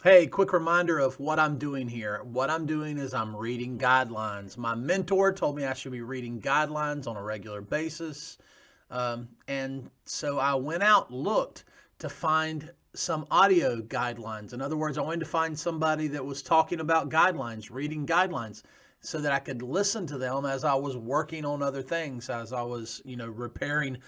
Hey, quick reminder of what I'm doing here. What I'm doing is I'm reading guidelines. My mentor told me I should be reading guidelines on a regular basis. And so I went out, looked to find some audio guidelines. In other words, I wanted to find somebody that was talking about guidelines, reading guidelines, so that I could listen to them as I was working on other things, as I was, repairing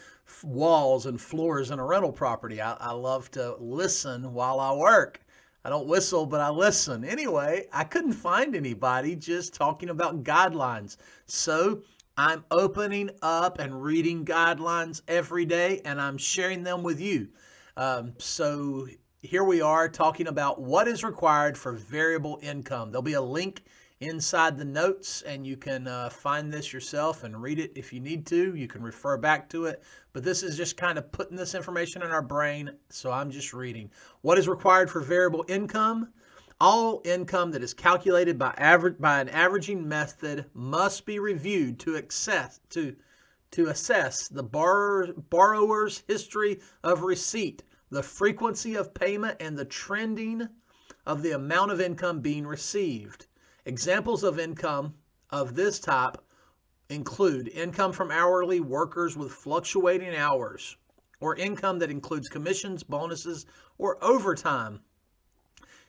walls and floors in a rental property. I love to listen while I work. I don't whistle, but I listen. Anyway, I couldn't find anybody just talking about guidelines. So I'm opening up and reading guidelines every day, and I'm sharing them with you. So here we are talking about what is required for variable income. There'll be a link inside the notes, and you can find this yourself and read it if you need to. You can refer back to it, but this is just kind of putting this information in our brain, so I'm just reading. What is required for variable income? All income that is calculated by an averaging method must be reviewed to assess the borrower's history of receipt, the frequency of payment, and the trending of the amount of income being received. Examples of income of this type include income from hourly workers with fluctuating hours, or income that includes commissions, bonuses, or overtime.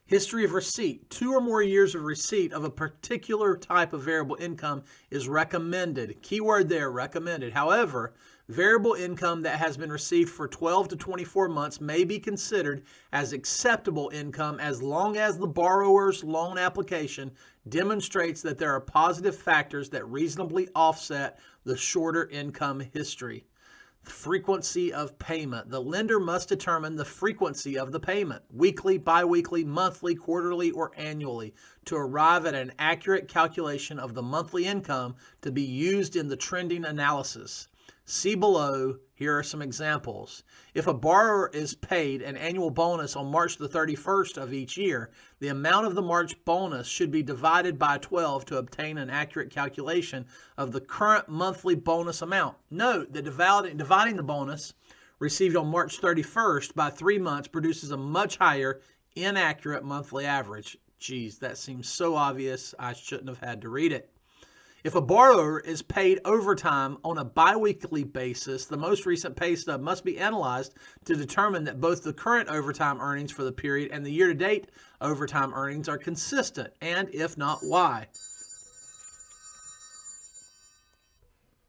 History of receipt. 2 or more years of receipt of a particular type of variable income is recommended. Keyword there, recommended. However, variable income that has been received for 12 to 24 months may be considered as acceptable income as long as the borrower's loan application demonstrates that there are positive factors that reasonably offset the shorter income history. Frequency of payment. The lender must determine the frequency of the payment, weekly, biweekly, monthly, quarterly, or annually, to arrive at an accurate calculation of the monthly income to be used in the trending analysis. See below, here are some examples. If a borrower is paid an annual bonus on March the 31st of each year, the amount of the March bonus should be divided by 12 to obtain an accurate calculation of the current monthly bonus amount. Note that dividing the bonus received on March 31st by 3 months produces a much higher inaccurate monthly average. Geez, that seems so obvious, I shouldn't have had to read it. If a borrower is paid overtime on a biweekly basis, the most recent pay stub must be analyzed to determine that both the current overtime earnings for the period and the year-to-date overtime earnings are consistent, and if not, why.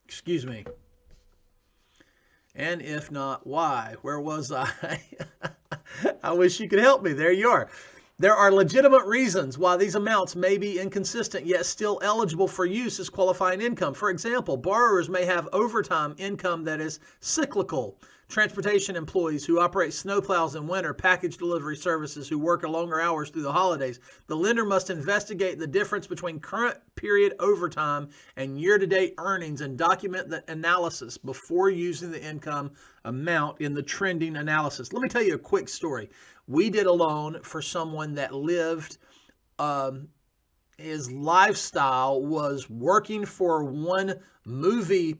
Excuse me. And if not, why? Where was I? I wish you could help me. There you are. There are legitimate reasons why these amounts may be inconsistent, yet still eligible for use as qualifying income. For example, borrowers may have overtime income that is cyclical. Transportation employees who operate snowplows in winter, package delivery services who work longer hours through the holidays. The lender must investigate the difference between current period overtime and year-to-date earnings and document the analysis before using the income amount in the trending analysis. Let me tell you a quick story. We did a loan for someone that lived, his lifestyle was working for one movie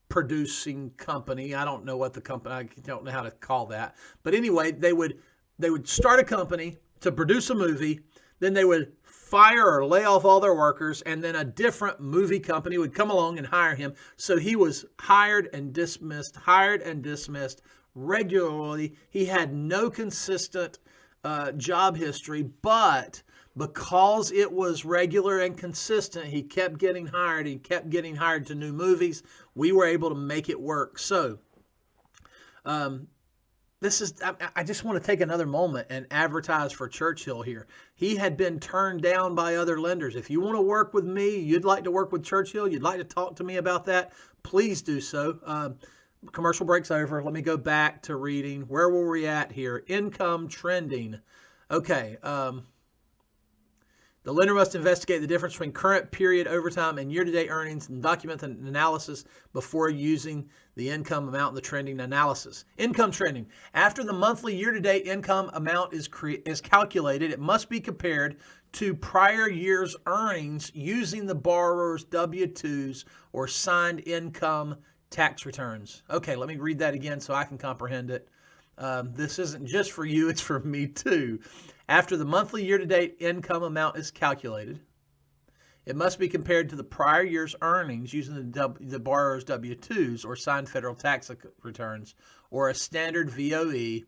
producing company. I don't know what the company, I don't know how to call that. But anyway, they would start a company to produce a movie, then they would fire or lay off all their workers, and then a different movie company would come along and hire him. So he was hired and dismissed regularly. He had no consistent job history, but because it was regular and consistent, he kept getting hired. He kept getting hired to new movies. We were able to make it work. So I just want to take another moment and advertise for Churchill here. He had been turned down by other lenders. If you want to work with me, you'd like to work with Churchill, you'd like to talk to me about that, please do so. Commercial break's over. Let me go back to reading. Where were we at here? Income trending. Okay. The lender must investigate the difference between current period overtime and year-to-date earnings and document an analysis before using the income amount in the trending analysis. Income trending. After the monthly year-to-date income amount is calculated, it must be compared to prior year's earnings using the borrower's W-2s or signed income tax returns. Okay, let me read that again so I can comprehend it. This isn't just for you, it's for me too. After the monthly year-to-date income amount is calculated, it must be compared to the prior year's earnings using the borrower's W-2s or signed federal tax returns or a standard VOE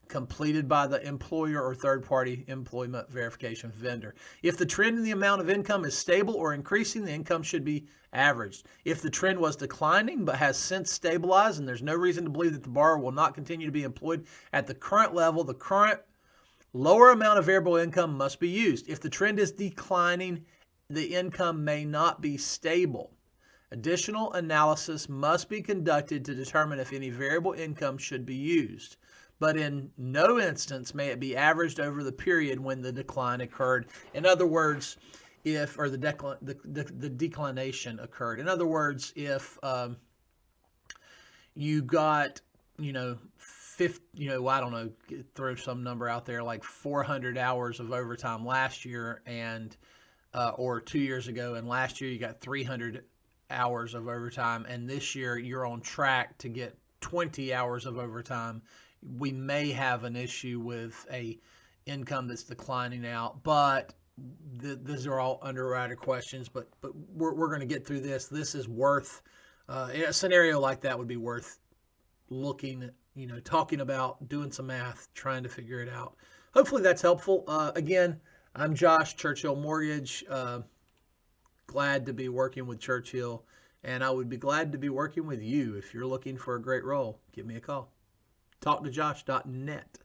completed by the employer or third-party employment verification vendor. If the trend in the amount of income is stable or increasing, the income should be averaged. If the trend was declining but has since stabilized and there's no reason to believe that the borrower will not continue to be employed at the current level, the current lower amount of variable income must be used. If the trend is declining, the income may not be stable. Additional analysis must be conducted to determine if any variable income should be used, but in no instance may it be averaged over the period when the decline occurred. In other words, the declination occurred. In other words, if you got, I don't know, throw some number out there like 400 hours of overtime last year and or 2 years ago, and last year you got 300 hours of overtime, and this year you're on track to get 20 hours of overtime, we may have an issue with a income that's declining out. But these are all underwriter questions, but we're going to get through this. This is worth, in a scenario like that would be worth looking, talking about, doing some math, trying to figure it out. Hopefully that's helpful. Again, I'm Josh, Churchill Mortgage. Glad to be working with Churchill, and I would be glad to be working with you. If you're looking for a great role, give me a call. talktojosh.net.